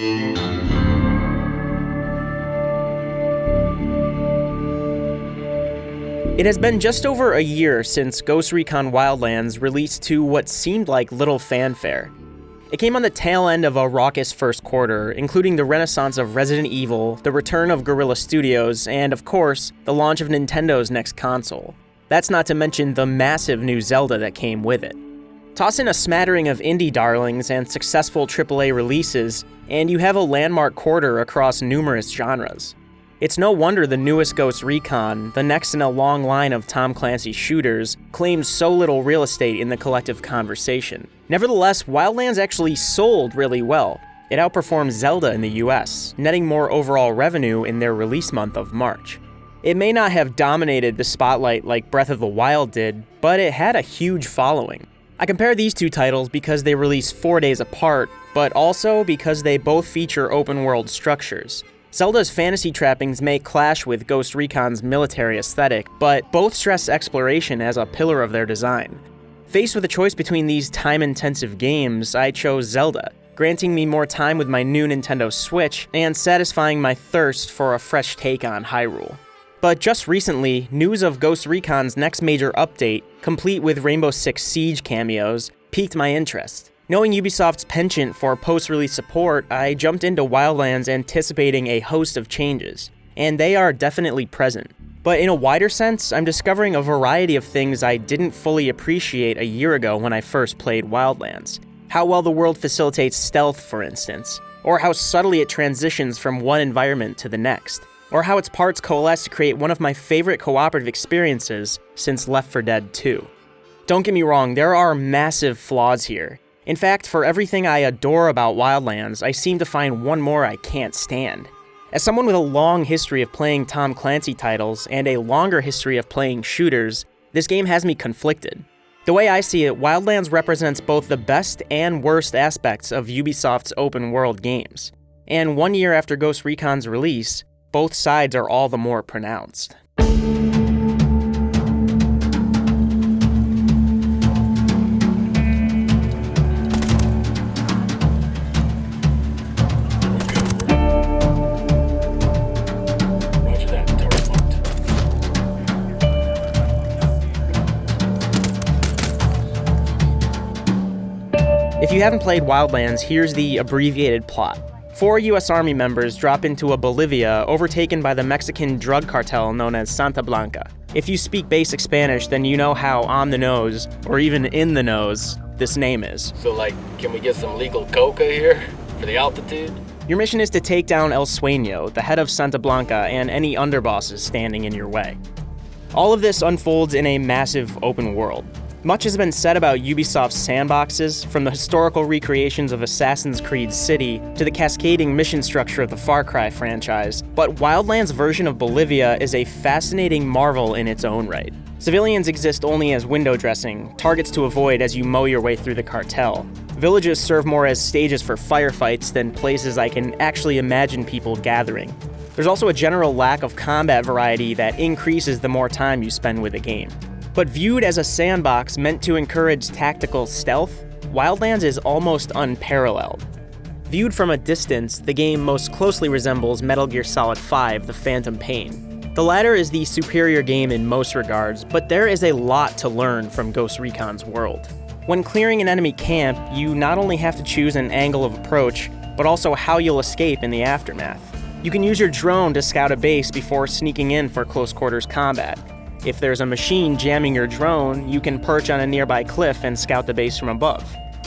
It has been just over a year since Ghost Recon Wildlands released to what seemed like little fanfare. It came on the tail end of a raucous first quarter, including the renaissance of Resident Evil, the return of Guerrilla Studios, and of course, the launch of Nintendo's next console. That's not to mention the massive new Zelda that came with it. Toss in a smattering of indie darlings and successful AAA releases, and you have a landmark quarter across numerous genres. It's no wonder the newest Ghost Recon, the next in a long line of Tom Clancy shooters, claims so little real estate in the collective conversation. Nevertheless, Wildlands actually sold really well. It outperformed Zelda in the US, netting more overall revenue in their release month of March. It may not have dominated the spotlight like Breath of the Wild did, but it had a huge following. I compare these two titles because they release 4 days apart, but also because they both feature open-world structures. Zelda's fantasy trappings may clash with Ghost Recon's military aesthetic, but both stress exploration as a pillar of their design. Faced with a choice between these time-intensive games, I chose Zelda, granting me more time with my new Nintendo Switch and satisfying my thirst for a fresh take on Hyrule. But just recently, news of Ghost Recon's next major update, complete with Rainbow Six Siege cameos, piqued my interest. Knowing Ubisoft's penchant for post-release support, I jumped into Wildlands anticipating a host of changes, and they are definitely present. But in a wider sense, I'm discovering a variety of things I didn't fully appreciate a year ago when I first played Wildlands. How well the world facilitates stealth, for instance, or how subtly it transitions from one environment to the next, or how its parts coalesce to create one of my favorite cooperative experiences since Left 4 Dead 2. Don't get me wrong, there are massive flaws here. In fact, for everything I adore about Wildlands, I seem to find one more I can't stand. As someone with a long history of playing Tom Clancy titles and a longer history of playing shooters, this game has me conflicted. The way I see it, Wildlands represents both the best and worst aspects of Ubisoft's open-world games. And 1 year after Ghost Recon's release, both sides are all the more pronounced. If you haven't played Wildlands, here's the abbreviated plot. 4 US Army members drop into a Bolivia overtaken by the Mexican drug cartel known as Santa Blanca. If you speak basic Spanish, then you know how on the nose, or even in the nose, this name is. So can we get some legal coca here for the altitude? Your mission is to take down El Sueño, the head of Santa Blanca, and any underbosses standing in your way. All of this unfolds in a massive open world. Much has been said about Ubisoft's sandboxes, from the historical recreations of Assassin's Creed City to the cascading mission structure of the Far Cry franchise, but Wildlands' version of Bolivia is a fascinating marvel in its own right. Civilians exist only as window dressing, targets to avoid as you mow your way through the cartel. Villages serve more as stages for firefights than places I can actually imagine people gathering. There's also a general lack of combat variety that increases the more time you spend with the game. But viewed as a sandbox meant to encourage tactical stealth, Wildlands is almost unparalleled. Viewed from a distance, the game most closely resembles Metal Gear Solid 5: The Phantom Pain. The latter is the superior game in most regards, but there is a lot to learn from Ghost Recon's world. When clearing an enemy camp, you not only have to choose an angle of approach, but also how you'll escape in the aftermath. You can use your drone to scout a base before sneaking in for close quarters combat. If there's a machine jamming your drone, you can perch on a nearby cliff and scout the base from above.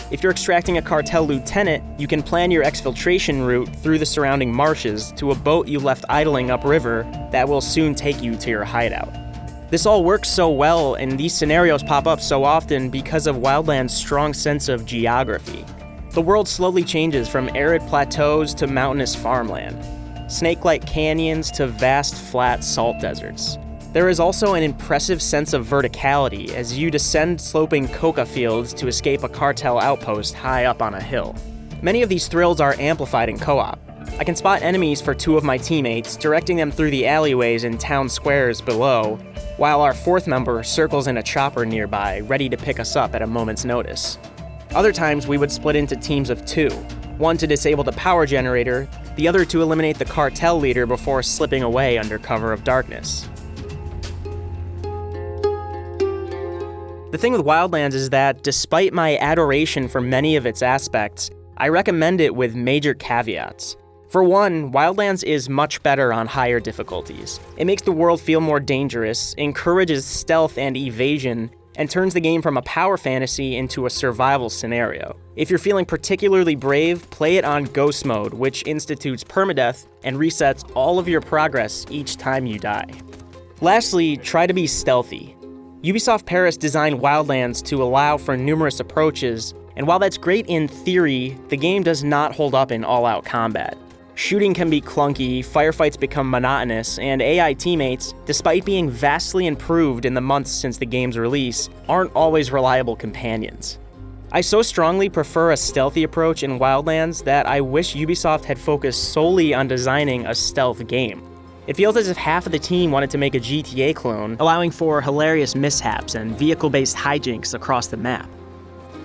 If you're extracting a cartel lieutenant, you can plan your exfiltration route through the surrounding marshes to a boat you left idling upriver that will soon take you to your hideout. This all works so well, and these scenarios pop up so often because of Wildlands' strong sense of geography. The world slowly changes from arid plateaus to mountainous farmland, snake-like canyons to vast, flat salt deserts. There is also an impressive sense of verticality as you descend sloping coca fields to escape a cartel outpost high up on a hill. Many of these thrills are amplified in co-op. I can spot enemies for 2 of my teammates, directing them through the alleyways and town squares below, while our 4th member circles in a chopper nearby, ready to pick us up at a moment's notice. Other times we would split into teams of 2. one to disable the power generator, the other to eliminate the cartel leader before slipping away under cover of darkness. The thing with Wildlands is that, despite my adoration for many of its aspects, I recommend it with major caveats. For one, Wildlands is much better on higher difficulties. It makes the world feel more dangerous, encourages stealth and evasion, and turns the game from a power fantasy into a survival scenario. If you're feeling particularly brave, play it on Ghost Mode, which institutes permadeath and resets all of your progress each time you die. Lastly, try to be stealthy. Ubisoft Paris designed Wildlands to allow for numerous approaches, and while that's great in theory, the game does not hold up in all-out combat. Shooting can be clunky, firefights become monotonous, and AI teammates, despite being vastly improved in the months since the game's release, aren't always reliable companions. I so strongly prefer a stealthy approach in Wildlands that I wish Ubisoft had focused solely on designing a stealth game. It feels as if half of the team wanted to make a GTA clone, allowing for hilarious mishaps and vehicle-based hijinks across the map.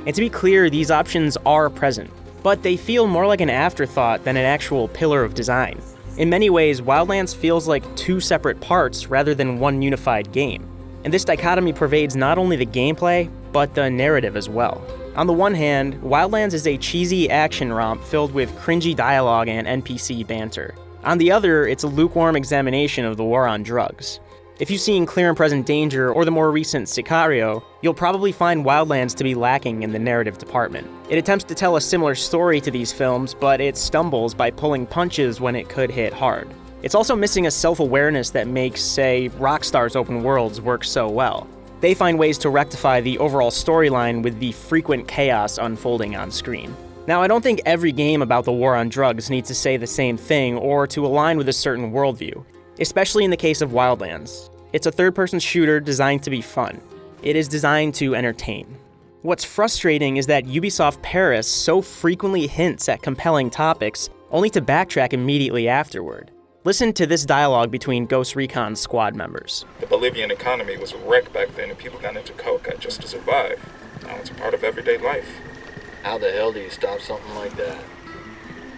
And to be clear, these options are present, but they feel more like an afterthought than an actual pillar of design. In many ways, Wildlands feels like two separate parts rather than one unified game. And this dichotomy pervades not only the gameplay, but the narrative as well. On the one hand, Wildlands is a cheesy action romp filled with cringy dialogue and NPC banter. On the other, it's a lukewarm examination of the war on drugs. If you've seen Clear and Present Danger or the more recent Sicario, you'll probably find Wildlands to be lacking in the narrative department. It attempts to tell a similar story to these films, but it stumbles by pulling punches when it could hit hard. It's also missing a self-awareness that makes, say, Rockstar's open worlds work so well. They find ways to rectify the overall storyline with the frequent chaos unfolding on screen. Now, I don't think every game about the war on drugs needs to say the same thing or to align with a certain worldview, especially in the case of Wildlands. It's a third-person shooter designed to be fun. It is designed to entertain. What's frustrating is that Ubisoft Paris so frequently hints at compelling topics, only to backtrack immediately afterward. Listen to this dialogue between Ghost Recon squad members. The Bolivian economy was a wreck back then and people got into coca just to survive. Now it's a part of everyday life. How the hell do you stop something like that?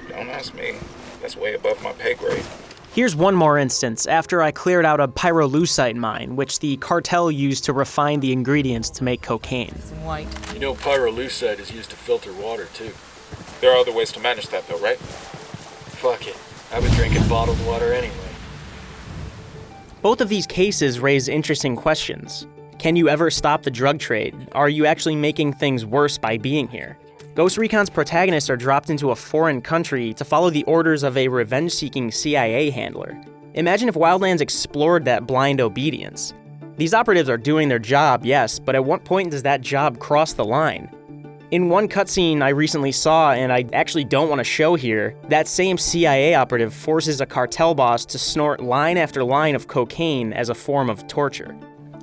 Don't ask me. That's way above my pay grade. Here's one more instance after I cleared out a pyrolusite mine, which the cartel used to refine the ingredients to make cocaine. You know, pyrolusite is used to filter water, too. There are other ways to manage that, though, right? Fuck it. I've been drinking bottled water anyway. Both of these cases raise interesting questions. Can you ever stop the drug trade? Are you actually making things worse by being here? Ghost Recon's protagonists are dropped into a foreign country to follow the orders of a revenge-seeking CIA handler. Imagine if Wildlands explored that blind obedience. These operatives are doing their job, yes, but at what point does that job cross the line? In one cutscene I recently saw, and I actually don't want to show here, that same CIA operative forces a cartel boss to snort line after line of cocaine as a form of torture.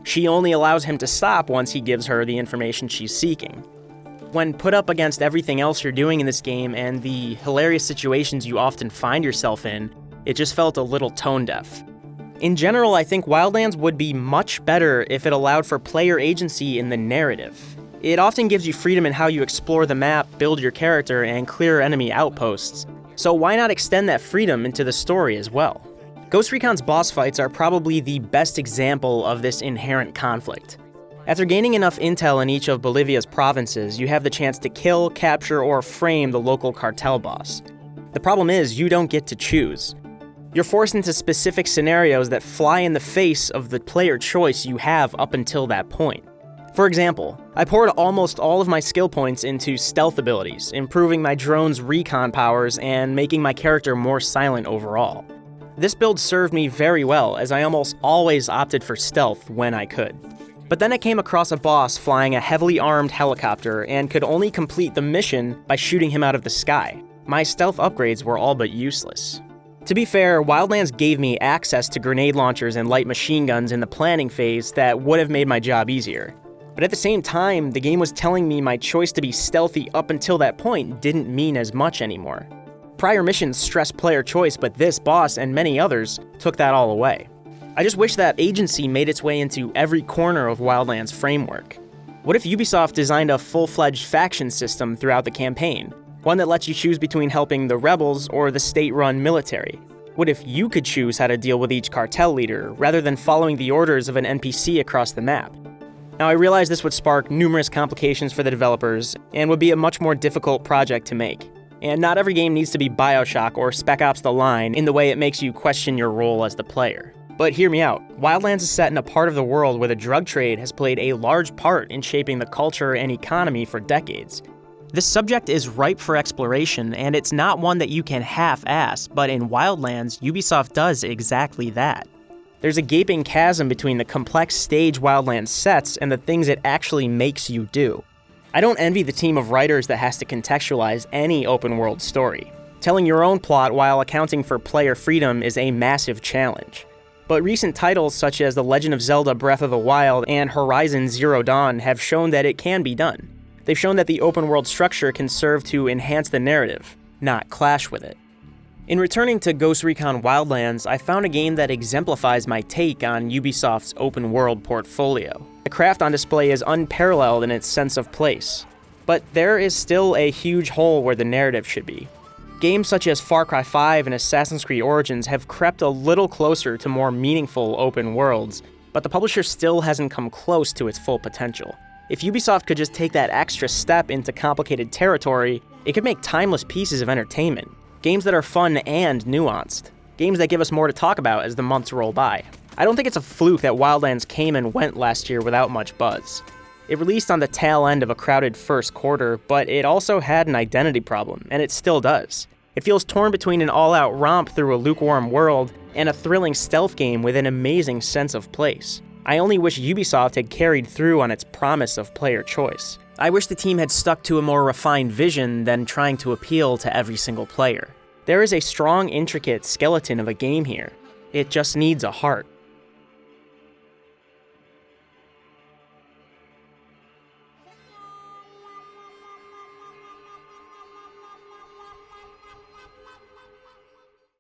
She only allows him to stop once he gives her the information she's seeking. When put up against everything else you're doing in this game and the hilarious situations you often find yourself in, it just felt a little tone-deaf. In general, I think Wildlands would be much better if it allowed for player agency in the narrative. It often gives you freedom in how you explore the map, build your character, and clear enemy outposts, so why not extend that freedom into the story as well? Ghost Recon's boss fights are probably the best example of this inherent conflict. After gaining enough intel in each of Bolivia's provinces, you have the chance to kill, capture, or frame the local cartel boss. The problem is, you don't get to choose. You're forced into specific scenarios that fly in the face of the player choice you have up until that point. For example, I poured almost all of my skill points into stealth abilities, improving my drone's recon powers and making my character more silent overall. This build served me very well, as I almost always opted for stealth when I could. But then I came across a boss flying a heavily armed helicopter and could only complete the mission by shooting him out of the sky. My stealth upgrades were all but useless. To be fair, Wildlands gave me access to grenade launchers and light machine guns in the planning phase that would have made my job easier. But at the same time, the game was telling me my choice to be stealthy up until that point didn't mean as much anymore. Prior missions stressed player choice, but this boss and many others took that all away. I just wish that agency made its way into every corner of Wildlands' framework. What if Ubisoft designed a full-fledged faction system throughout the campaign? One that lets you choose between helping the rebels or the state-run military. What if you could choose how to deal with each cartel leader, rather than following the orders of an NPC across the map? Now, I realize this would spark numerous complications for the developers, and would be a much more difficult project to make. And not every game needs to be BioShock or Spec Ops: The Line in the way it makes you question your role as the player. But hear me out, Wildlands is set in a part of the world where the drug trade has played a large part in shaping the culture and economy for decades. This subject is ripe for exploration, and it's not one that you can half-ass, but in Wildlands, Ubisoft does exactly that. There's a gaping chasm between the complex stage Wildlands sets and the things it actually makes you do. I don't envy the team of writers that has to contextualize any open-world story. Telling your own plot while accounting for player freedom is a massive challenge. But recent titles such as The Legend of Zelda Breath of the Wild and Horizon Zero Dawn have shown that it can be done. They've shown that the open-world structure can serve to enhance the narrative, not clash with it. In returning to Ghost Recon Wildlands, I found a game that exemplifies my take on Ubisoft's open-world portfolio. The craft on display is unparalleled in its sense of place, but there is still a huge hole where the narrative should be. Games such as Far Cry 5 and Assassin's Creed Origins have crept a little closer to more meaningful open worlds, but the publisher still hasn't come close to its full potential. If Ubisoft could just take that extra step into complicated territory, it could make timeless pieces of entertainment. Games that are fun and nuanced. Games that give us more to talk about as the months roll by. I don't think it's a fluke that Wildlands came and went last year without much buzz. It released on the tail end of a crowded first quarter, but it also had an identity problem, and it still does. It feels torn between an all-out romp through a lukewarm world and a thrilling stealth game with an amazing sense of place. I only wish Ubisoft had carried through on its promise of player choice. I wish the team had stuck to a more refined vision than trying to appeal to every single player. There is a strong, intricate skeleton of a game here. It just needs a heart.